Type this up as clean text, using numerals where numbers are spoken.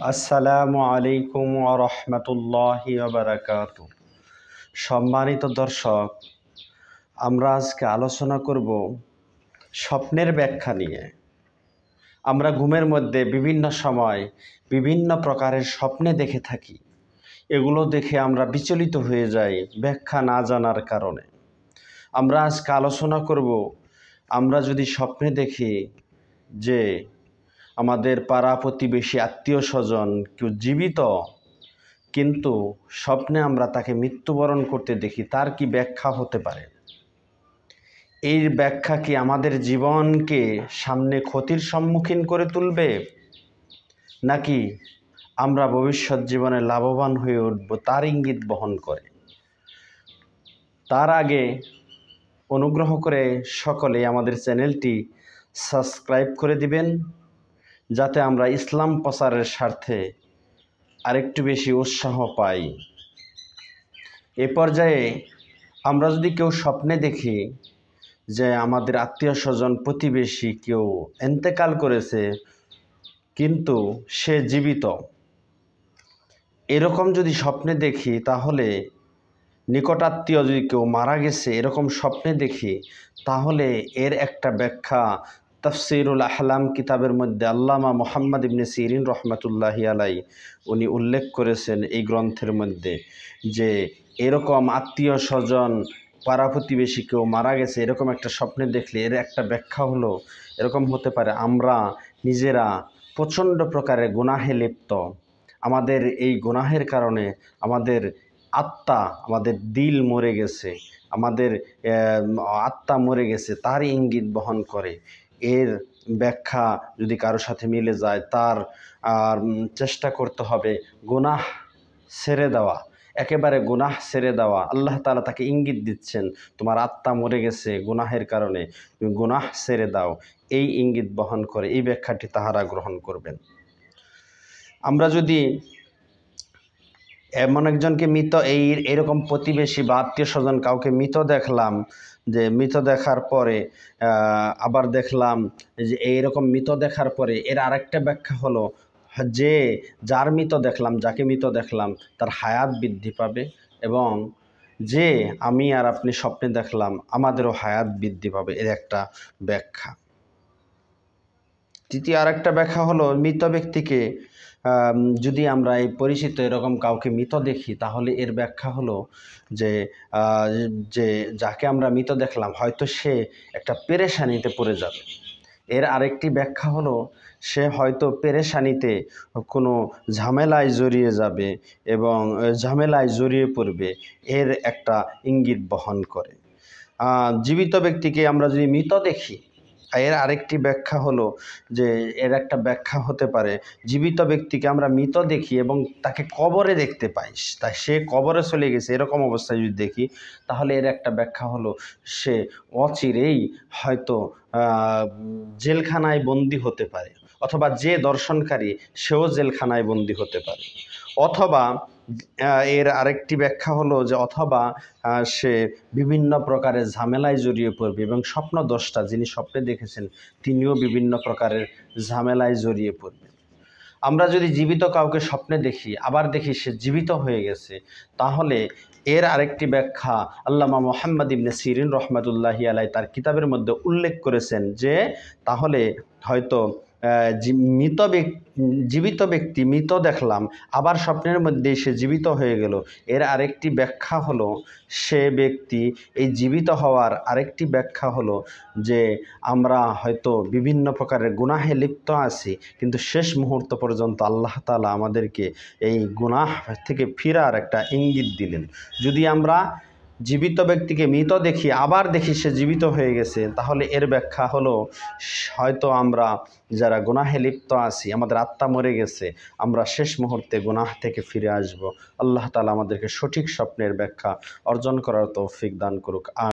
আসসালামু আলাইকুম ওয়া রাহমাতুল্লাহি ওয়া বারাকাতু। সম্মানিত দর্শক, আমরা আজকে আলোচনা করব স্বপ্নের ব্যাখ্যা নিয়ে। আমরা ঘুমের মধ্যে বিভিন্ন সময় বিভিন্ন প্রকারের স্বপ্নে দেখে থাকি। এগুলো দেখে আমরা বিচলিত হয়ে যাই ব্যাখ্যা না জানার কারণে। আমরা আজকে আলোচনা করব, আমরা যদি স্বপ্নে দেখি যে আমাদের পাড়া প্রতিবেশী আত্মীয় স্বজন কেউ জীবিত, কিন্তু স্বপ্নে আমরা তাকে মৃত্যুবরণ করতে দেখি, তার কি ব্যাখ্যা হতে পারে? এই ব্যাখ্যা কি আমাদের জীবনকে সামনে ক্ষতির সম্মুখীন করে তুলবে, নাকি আমরা ভবিষ্যৎ জীবনে লাভবান হয়ে উঠব, তার ইঙ্গিত বহন করে? তার আগে অনুগ্রহ করে সকলে আমাদের চ্যানেলটি সাবস্ক্রাইব করে দিবেন, যাতে আমরা ইসলাম প্রচারের স্বার্থে আরেকটু বেশি উৎসাহ পাই। এ পর্যায়ে আমরা যদি কেউ স্বপ্নে দেখি যে আমাদের আত্মীয় স্বজন প্রতিবেশী কেউ ইন্তেকাল করেছে কিন্তু সে জীবিত, এরকম যদি স্বপ্নে দেখি, তাহলে নিকটাত্মীয় যদি কেউ মারা গেছে এরকম স্বপ্নে দেখি, তাহলে এর একটা ব্যাখ্যা তাফসীরুল আহলাম কিতাবের মধ্যে আল্লামা মুহাম্মদ ইবনে সিরিন রহমাতুল্লাহি আলাইহি উনি উল্লেখ করেছেন এই গ্রন্থের মধ্যে, যে এরকম আত্মীয় স্বজন পাড়া প্রতিবেশী কেউ মারা গেছে এরকম একটা স্বপ্নে দেখলে এর একটা ব্যাখ্যা হলো, এরকম হতে পারে আমরা নিজেরা প্রচণ্ড প্রকারের গুনাহে লিপ্ত। আমাদের এই গুনাহের কারণে আমাদের আত্মা, আমাদের দিল মরে গেছে, আমাদের আত্মা মরে গেছে, তার ইঙ্গিত বহন করে। এর ব্যাখ্যা যদি কারোর সাথে মিলে যায়, তার চেষ্টা করতে হবে গুনাহ ছেড়ে দেওয়া, একেবারে গুনাহ ছেড়ে দেওয়া। আল্লাহ তাআলা তাকে ইঙ্গিত দিচ্ছেন, তোমার আত্মা মরে গেছে গুনাহের কারণে, তুমি গুনাহ ছেড়ে দাও। এই ইঙ্গিত বহন করে এই ব্যাখ্যাটি তাহারা গ্রহণ করবেন। আমরা যদি এমন একজনকে মৃত, এরকম প্রতিবেশী বা আত্মীয় স্বজন কাউকে মৃত দেখলাম, যে মৃত দেখার পরে আবার দেখলাম যে এইরকম মৃত দেখার পরে এর আরেকটা ব্যাখ্যা হলো যে যার মৃত দেখলাম, যাকে মৃত দেখলাম তার হায়াত বৃদ্ধি পাবে, এবং যে আমি আর আপনি স্বপ্নে দেখলাম আমাদেরও হায়াত বৃদ্ধি পাবে, এর একটা ব্যাখ্যা। তৃতীয় আরেকটা ব্যাখ্যা হলো, মৃত ব্যক্তিকে যদি আমরা এই পরিচিত এরকম কাউকে মৃত দেখি, তাহলে এর ব্যাখ্যা হলো যে যাকে আমরা মৃত দেখলাম হয়তো সে একটা পেরেশানিতে পড়ে যাবে। এর আরেকটি ব্যাখ্যা হলো সে হয়তো পেরেশানিতে কোনো ঝামেলায় জড়িয়ে যাবে এবং ঝামেলায় জড়িয়ে পড়বে, এর একটা ইঙ্গিত বহন করে। জীবিত ব্যক্তিকে আমরা যদি মৃত দেখি, এর আরেকটি ব্যাখ্যা হলো যে এর একটা ব্যাখ্যা হতে পারে জীবিত ব্যক্তিকে আমরা মৃত দেখি এবং তাকে কবরে দেখতে পাই, তাই সে কবরে চলে গেছে এরকম অবস্থায় যদি দেখি, তাহলে এর একটা ব্যাখ্যা হলো সে অচিরেই হয়তো জেলখানায় বন্দী হতে পারে, অথবা যে দর্শনকারী সেও জেলখানায় বন্দী হতে পারে। অথবা এর আরেকটি ব্যাখ্যা হলো যে অথবা সে বিভিন্ন প্রকারের ঝামেলায় জড়িয়ে পড়বে, এবং স্বপ্নদ্রষ্টা যিনি স্বপ্নে দেখেছেন তিনিও বিভিন্ন প্রকারের ঝামেলায় জড়িয়ে পড়বে। আমরা যদি জীবিত কাউকে স্বপ্নে দেখি আবার দেখি সে জীবিত হয়ে গেছে, তাহলে এর আরেকটি ব্যাখ্যা আল্লামা মুহাম্মদ ইবনে সিরিন রহমাতুল্লাহি আলাইহি তার কিতাবের মধ্যে উল্লেখ করেছেন, যে তাহলে হয়তো জীবিত ব্যক্তি মৃত দেখলাম আবার স্বপ্নের মধ্যে সে জীবিত হয়ে গেল, এর আরেকটি ব্যাখ্যা হলো সে ব্যক্তি এই জীবিত হওয়ার আরেকটি ব্যাখ্যা হলো যে আমরা হয়তো বিভিন্ন প্রকারের গুনাহে লিপ্ত আছি, কিন্তু শেষ মুহূর্ত পর্যন্ত আল্লাহ তাআলা আমাদেরকে এই গুনাহ থেকে ফিরার একটা ইঙ্গিত দিলেন। যদি আমরা জীবিত ব্যক্তিকে মৃত দেখি আবার দেখি সে জীবিত হয়ে গেছে, তাহলে এর ব্যাখ্যা হলো হয়তো আমরা যারা গুনাহে লিপ্ত আছি, আমাদের আত্মা মরে গেছে, আমরা শেষ মুহূর্তে গুনাহ থেকে ফিরে আসব। আল্লাহ তাআলা আমাদেরকে সঠিক স্বপ্নের ব্যাখ্যা অর্জন করার তৌফিক দান করুক।